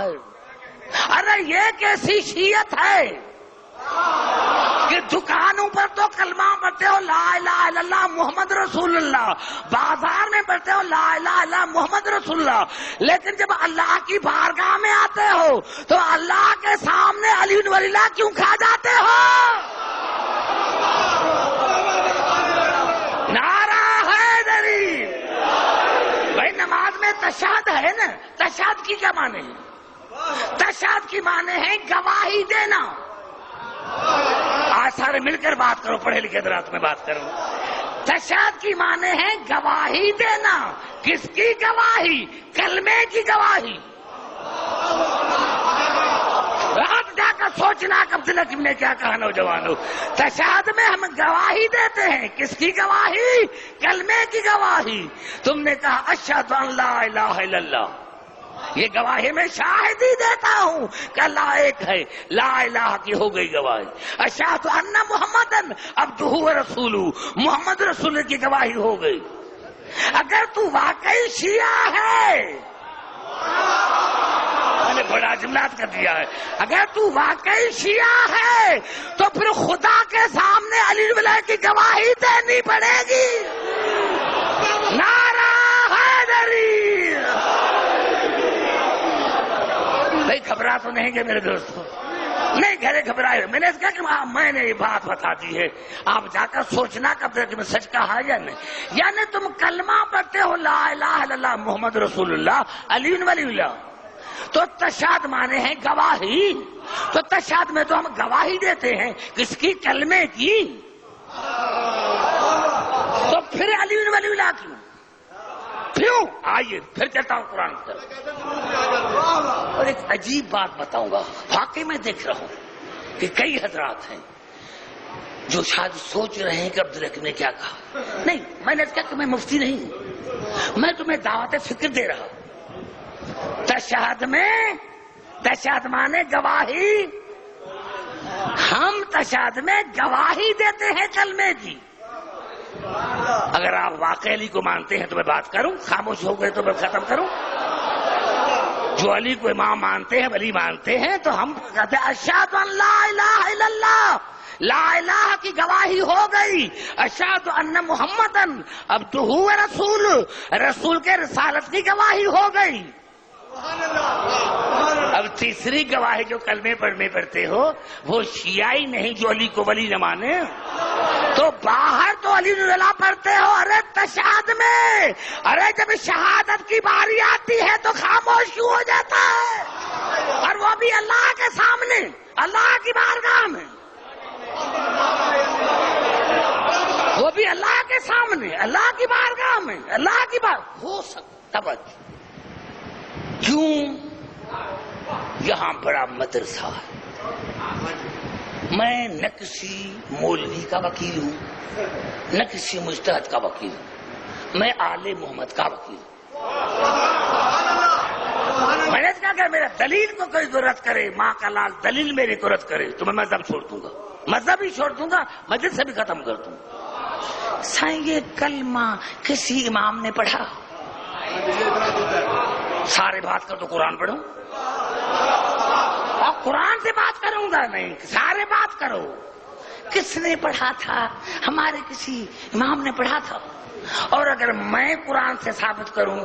ہے؟ ارے یہ کیسی شیعت ہے کہ دکانوں پر تو کلمہ پڑھتے ہو لا الہ الا اللہ محمد رسول اللہ، بازار میں پڑھتے ہو لا الہ الا اللہ محمد رسول اللہ، لیکن جب اللہ کی بارگاہ میں آتے ہو تو اللہ کے سامنے علی ولی اللہ کیوں کھا جاتے ہو؟ نعرہ حیدری! بھائی نماز میں تشہد ہے نا، تشہد کی کیا معنی ہے؟ تشہد کی معنی ہے گواہی دینا۔ آج سارے مل کر بات کرو، پڑھے لکھے حضرات میں بات کروں۔ تشہد کی معنی ہے گواہی دینا۔ کس کی گواہی؟ کلمے کی گواہی۔ رات جا کر سوچنا کب تلک نے کیا کہا نوجوانوں۔ تشہد میں ہم گواہی دیتے ہیں۔ کس کی گواہی؟ کلمے کی گواہی۔ تم نے کہا اشہد ان لا الہ الا اللہ، یہ گواہی میں شاہدی دیتا ہوں کہ اللہ ایک ہے، لا الہ کی ہو گئی گواہی۔ اشہد ان محمدن عبدہ و رسولہ، محمد رسول کی گواہی ہو گئی۔ اگر تو واقعی شیعہ ہے، میں نے بڑا جملات کر دیا ہے، اگر تو واقعی شیعہ ہے تو پھر خدا کے سامنے علی ولی کی گواہی دینی پڑے گی۔ نعرہ حیدری! بھائی گھبرا تو نہیں گے میرے دوستوں؟ نہیں گھرے گھبرائے۔ میں نے کہا کہ میں نے یہ بات بتا دی ہے، آپ جا کر سوچنا کب تک میں سچ کہا یا نہیں۔ یعنی تم کلمہ پڑھتے ہو لا الہ الا اللہ محمد رسول اللہ علی ولی اللہ، تو تشہد مانے ہیں گواہی، تو تشہد میں تو ہم گواہی دیتے ہیں کس کی؟ کلمے کی۔ تو پھر علی ولی اللہ کیوں؟ آئیے پھر چلتا ہوں قرآن کی طرف۔ اور ایک عجیب بات بتاؤں گا، واقعی میں دیکھ رہا ہوں کہ کئی حضرات ہیں جو شاید سوچ رہے ہیں کہ عبدالحکیم نے کیا کہا۔ نہیں، میں نے کہا کہ میں مفتی نہیں ہوں، میں تمہیں دعوت فکر دے رہا ہوں۔ تشہد میں، تشہد مانے گواہی، ہم تشہد میں گواہی دیتے ہیں کلمے کی۔ اگر آپ واقعی علی کو مانتے ہیں تو میں بات کروں، خاموش ہو گئے تو میں ختم کروں۔ جو علی کو امام مانتے ہیں، ولی مانتے ہیں، تو ہم کہتے ہیں اشہد ان لا الہ الا اللہ، لا الہ کی گواہی ہو گئی۔ اشہد ان محمدن عبدہ و رسول، رسول کے رسالت کی گواہی ہو گئی۔ اب تیسری گواہی جو کلمے پڑھنے پڑتے ہو وہ شیعی نہیں جو علی کو ولی نہ مانے، تو باہر تو علی اللہ پڑھتے ہو، ارے تشہد میں، ارے جب شہادت کی باری آتی ہے تو خاموش کیوں ہو جاتا ہے؟ اور وہ بھی اللہ کے سامنے، اللہ کی بارگاہ میں، وہ بھی اللہ کے سامنے، اللہ کی بارگاہ میں، اللہ کی بات ہو سکتا۔ کیوں؟ یہاں بڑا مدرسہ ہے۔ میں نہ کسی مولوی کا وکیل ہوں، نہ کسی مجتہد کا وکیل ہوں، میں آل محمد کا وکیل ہوں۔ میں نے کہا کہ میرا دلیل کو کوئی ضرورت کرے، ماں کا لال دلیل میری کو رد کرے تو میں مذہب چھوڑ دوں گا، مذہب ہی چھوڑ دوں گا، مسجد سے بھی ختم کر دوں گا۔ سائیں یہ کلمہ کسی امام نے پڑھا؟ سارے بات کر تو قرآن پڑھو، اور قرآن سے بات کروں گا نہیں، سارے بات کرو۔ کس نے پڑھا تھا؟ ہمارے کسی امام نے پڑھا تھا۔ اور اگر میں قرآن سے ثابت کروں،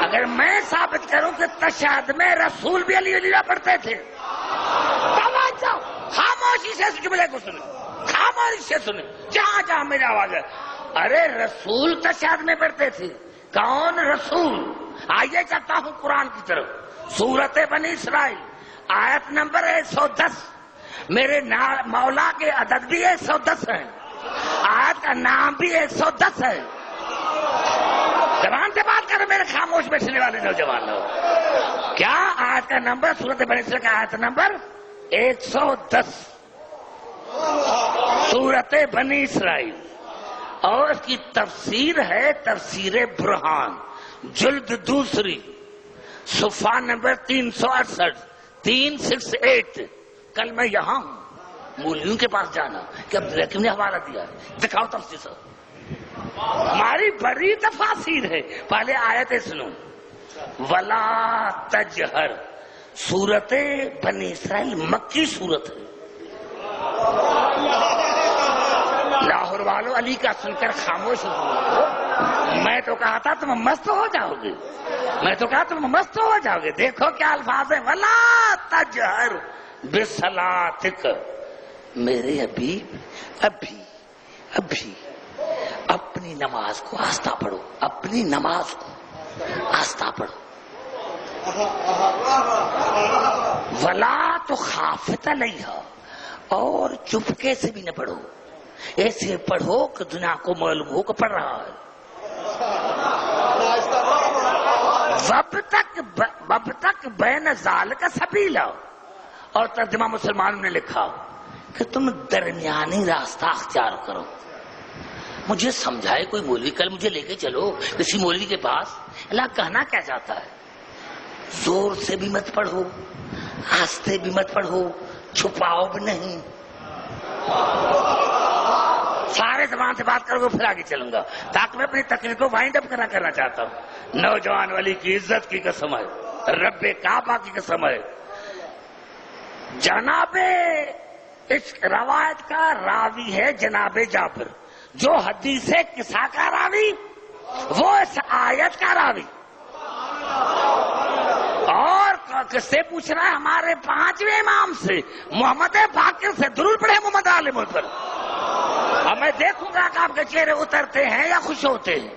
اگر میں ثابت کروں کہ تشہد میں رسول بھی علی اللہ پڑھتے تھے، توجہ، خاموشی سے جملے کو سنیں، خاموشی سے سنیں، جہاں جہاں میری آواز ہے۔ ارے رسول تشہد میں پڑھتے تھے، کون رسول؟ آئیے چلتا ہوں قرآن کی طرف، سورت بنی اسرائیل آیت نمبر 110۔ میرے مولا کے عدد بھی 110 ہیں، آیت کا نام بھی 110 ہے۔ زبان سے بات کرو میرے خاموش بیٹھنے والے نوجوان لوگ۔ کیا آیت کا نمبر؟ سورت بنی اسرائیل کا آیت نمبر 110، سورت بنی اسرائیل، اور اس کی تفسیر ہے تفسیر برہان، جلد دوسری، صفحہ نمبر 368، 368۔ کل میں یہاں ہوں، مولویوں کے پاس جانا کہ عبدالحکیم نے حوالہ دیا ہے، دکھاؤ تفسیر۔ ہماری بڑی تفاسیر ہے، پہلے آیتیں سنو۔ ولا تجہر، سورت بنی اسرائیل مکی سورت ہے. لاہور والوں علی کا سن کر خاموش ہو. میں تو کہا تھا تم مست ہو جاؤ گے، میں تو کہا تم مست ہو جاؤ گے. دیکھو کیا الفاظ ہے، ولا تجہر بصلاتک. میرے حبیب ابھی اپنی نماز کو آہستہ پڑھو، اپنی نماز کو آہستہ پڑھو. ولا تو خافت علیہا، اور چپکے سے بھی نہ پڑھو، ایسے پڑھو کہ دنیا کو معلوم ہو کہ پڑھ رہا ہے. وب تک بین ذالک سبیلا، اور ترجمہ مسلمانوں نے لکھا کہ تم درمیانی راستہ اختیار کرو. مجھے سمجھائے کوئی مولوی، کل مجھے لے کے چلو کسی مولوی کے پاس. اللہ کہنا کیا چاہتا ہے؟ زور سے بھی مت پڑھو، آہستہ بھی مت پڑھو، چھپاؤ بھی نہیں. سارے زبان سے بات کرو گے پھر آگے چلوں گا، تاکہ میں اپنی تقریر کو وائنڈ اپ کرنا چاہتا ہوں. نوجوان والی کی عزت کی قسم ہے، رب کعبہ کی قسم ہے. جناب اس روایت کا راوی ہے جناب جابر، جو حدیث قصہ کا راوی وہ اس آیت کا راوی. اور کس سے پوچھ رہا ہے؟ ہمارے 5ویں امام سے، محمد باقر سے. درود پڑھے محمد عالم پر. اب میں دیکھوں گا کہ آپ کے چہرے اترتے ہیں یا خوش ہوتے ہیں.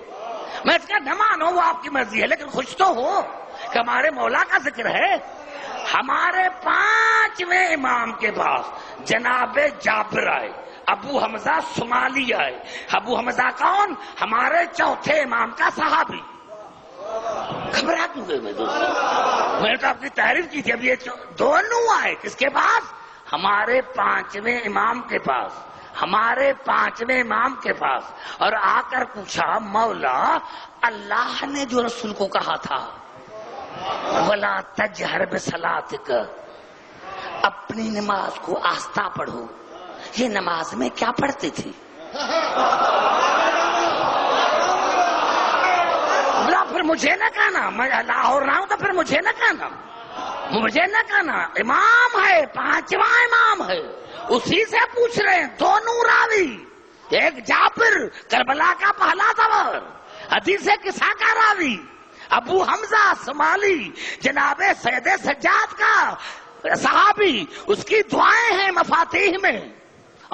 میں اس کا نہ مانوں، وہ آپ کی مرضی ہے، لیکن خوش تو ہو کہ ہمارے مولا کا ذکر ہے. ہمارے 5ویں امام کے پاس جناب جابر آئے، ابو حمزہ سمالی آئے. ابو حمزہ کون؟ ہمارے 4تھے امام کا صحابی. گھبرا کیوں گئے میں دوستوں؟ میں نے تو آپ کی تعریف کی تھی. اب یہ دونوں آئے کس کے پاس؟ ہمارے 5ویں امام کے پاس، ہمارے 5ویں امام کے پاس. اور آ کر پوچھا، مولا اللہ نے جو رسول کو کہا تھا وَلَا تَجْهَرْ بِصَلَاتِكَ، اپنی نماز کو آہستہ پڑھو، یہ نماز میں کیا پڑھتے تھے؟ پھر مجھے نہ کہنا، میں لاہور رہا ہوں تو پھر مجھے نہ کہنا، مجھے نہ کہنا. امام ہے، 5واں امام ہے، اسی سے پوچھ رہے ہیں. دونوں راوی، ایک جابر کربلا کا پہلا سوار، حدیث قصہ کا راوی ابو حمزہ سمالی، جناب سید سجاد کا صحابی. اس کی دعائیں ہیں مفاتیح میں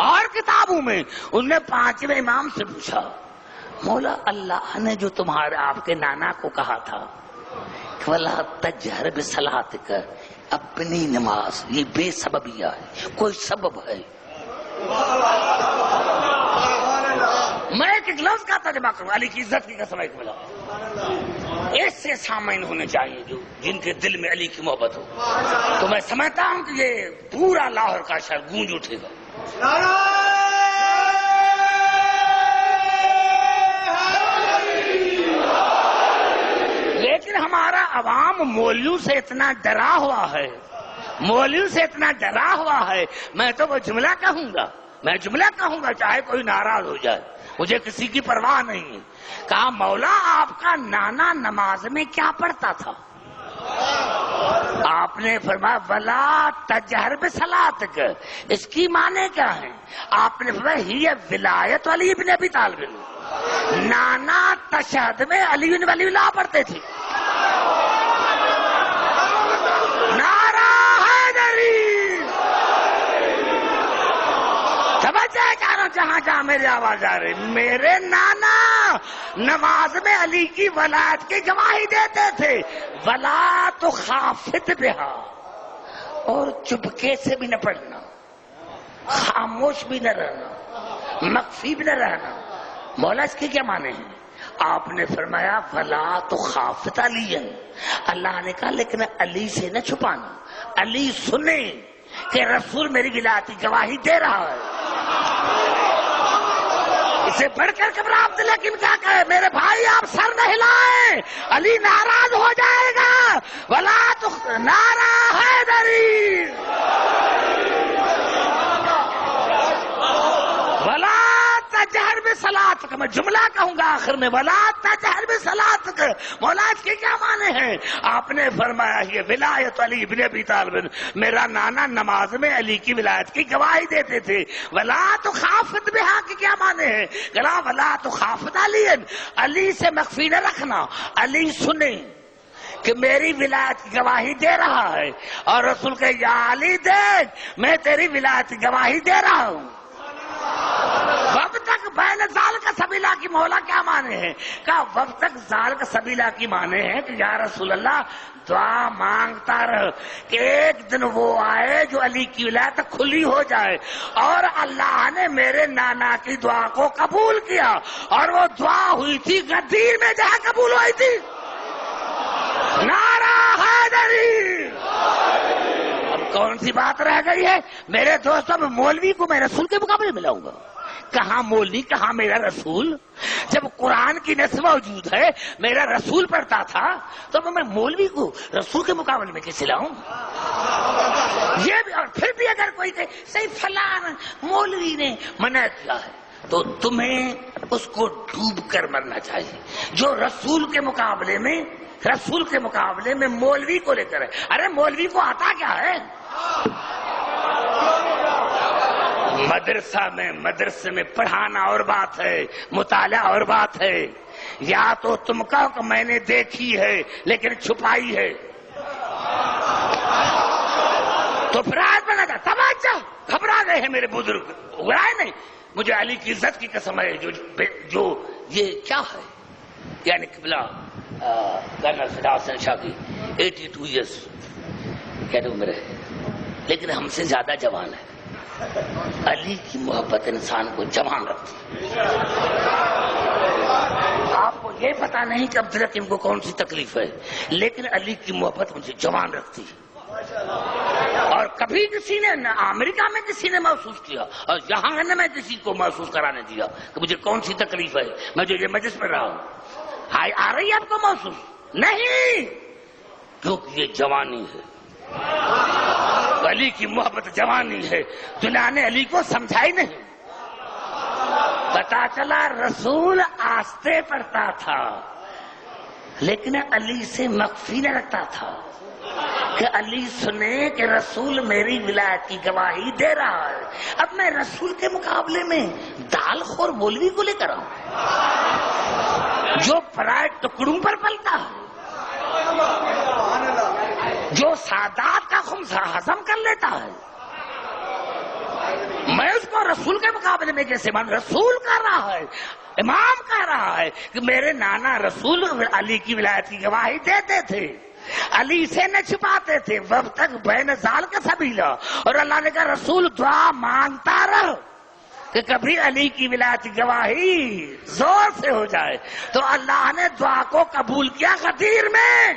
اور کتابوں میں. انہوں نے 5ویں امام سے پوچھا، مولا اللہ نے جو تمہارے آپ کے نانا کو کہا تھا وَلَا تَجْهَرْ بِصَلَاتِكَ، اپنی نماز، یہ بے سببیہ ہے، کوئی سبب ہے. میں ایک لفظ کا ترجمہ کروں، علی کی عزت کی قسم. ایک ملا ایسے سامعین ہونے چاہیے جو جن کے دل میں علی کی محبت ہو. تو میں سمجھتا ہوں کہ یہ پورا لاہور کا شہر گونج اٹھے گا. لیکن ہمارا عوام مولویوں سے اتنا ڈرا ہوا ہے، مولویوں سے اتنا ڈرا ہوا ہے. میں تو وہ جملہ کہوں گا، میں جملہ کہوں گا چاہے کوئی ناراض ہو جائے، مجھے کسی کی پرواہ نہیں ہے. کہا مولا آپ کا نانا نماز میں کیا پڑھتا تھا؟ آپ نے فرمایا وَلَا تَجْهَرْ بِصَلَاتِكَ. اس کی معنی کیا ہے؟ آپ نے فرمایا ہی ولایت علی ابن ابی طالب. نانا تشہد میں علی بن ولی اللہ پڑھتے تھے. نعرہ حیدری. جہاں جہاں میری آواز آ رہی، میرے نانا نماز میں علی کی ولایت کی گواہی دیتے تھے. ولا تو خافت بہا، اور چپکے سے بھی نہ پڑھنا، خاموش بھی نہ رہنا، مخفی بھی نہ رہنا. مولا اس کے کیا معنی ہیں؟ آپ نے فرمایا ولا تو خافت علی. اللہ نے کہا لیکن علی سے نہ چھپانا، علی سنے کہ رسول میری ولایت کی گواہی دے رہا ہے. اسے بڑھ کر کبرا عبداللہ کن کیا کہے؟ میرے بھائی آپ سر نہ ہلائیں، علی ناراض ہو جائے گا. ولا تو نعرہ حیدری، ولا تجہر بصلاتک، میں جملہ کہوں گا آخر میں، ولا تجہر بصلاتک، مولا اس کے کیا معنی ہیں؟ آپ نے فرمایا یہ ولایت علی ابن ابی طالب، میرا نانا نماز میں علی کی ولایت کی گواہی دیتے تھے۔ ولا تخافت بہا کے کیا معنی ہے؟ کہا ولا تخافت علی، علی سے مخفی نہ رکھنا، علی سنے کہ میری ولایت کی گواہی دے رہا ہے، اور رسول کہ یا علی دیکھ میں تیری ولایت کی گواہی دے رہا ہوں۔ وب تک بین زال کا سبیلا کی مولا کیا معنی ہے؟ کہا وب تک زال کا سبیلا کی معنی ہے کہ یا رسول اللہ دعا مانگتا رہ کہ ایک دن وہ آئے جو علی کی ولایت کھلی ہو جائے، اور اللہ نے میرے نانا کی دعا کو قبول کیا، اور وہ دعا ہوئی تھی غدیر میں جہاں قبول ہوئی تھی۔ نعرہ حیدری۔ اب کون سی بات رہ گئی ہے میرے دوستوں؟ میں مولوی کو میں رسول کے مقابلے میں لاؤں گا؟ کہاں مولوی کہاں میرا رسول؟ جب قرآن کی نص موجود ہے، میرا رسول پڑھتا تھا، تو میں مولوی کو رسول کے مقابلے میں کیسے لاؤں؟ یہ بھی، اور پھر بھی اگر کوئی کہ صحیح فلاں مولوی نے منع کیا ہے، تو تمہیں اس کو ڈوب کر مرنا چاہیے جو رسول کے مقابلے میں مولوی کو لے کر ہے۔ ارے مولوی کو آتا کیا ہے؟ مدرسے میں پڑھانا اور بات ہے، مطالعہ اور بات ہے۔ یا تو تم کہو کہ میں نے دیکھی ہے لیکن چھپائی ہے، تو پھر آج بنا تھا توجہ، گھبرا گئے ہیں میرے بزرگ، گھبرائے نہیں۔ مجھے علی کی عزت کی قسم ہے، جو یہ کیا ہے، یعنی قبلہ کرنل فدا حسین شاہ کی 82 ایئرس کیا عمر ہے، لیکن ہم سے زیادہ جوان ہے۔ علی کی محبت انسان کو جوان رکھتی ہے۔ آپ کو یہ پتا نہیں کہ عبدالحکیم کو کون سی تکلیف ہے، لیکن علی کی محبت مجھے جوان رکھتی ہے۔ اور کبھی کسی نے نہ امریکہ میں کسی نے محسوس کیا، اور یہاں نہ میں کسی کو محسوس کرانے دیا کہ مجھے کون سی تکلیف ہے، میں جو یہ مجلس میں رہا ہوں۔ آ رہی ہے آپ کو محسوس؟ نہیں، کیونکہ یہ جوانی ہے، علی کی محبت جوانی ہے۔ دنیا نے علی کو سمجھائی نہیں، پتا چلا رسول آستے پڑھتا تھا لیکن علی سے مخفی نہ رکھتا تھا کہ علی سنے کہ رسول میری ولایت کی گواہی دے رہا ہے۔ اب میں رسول کے مقابلے میں دال خور مولوی کو لے کر آؤں جو فرائے ٹکڑوں پر پلتا ہے، جو سادات کا خمسہ ہضم کر لیتا ہے، میں اس کو رسول کے مقابلے میں کیسے مان؟ رسول کہہ رہا ہے، امام کہہ رہا ہے کہ میرے نانا رسول علی کی ولایت کی گواہی دیتے تھے، علی سے نہ چھپاتے تھے، وب تک بین زال کا سبیلا، اور اللہ نے کہا رسول دعا مانگتا رہ کہ کبھی علی کی ولایت کی گواہی زور سے ہو جائے، تو اللہ نے دعا کو قبول کیا غدیر میں۔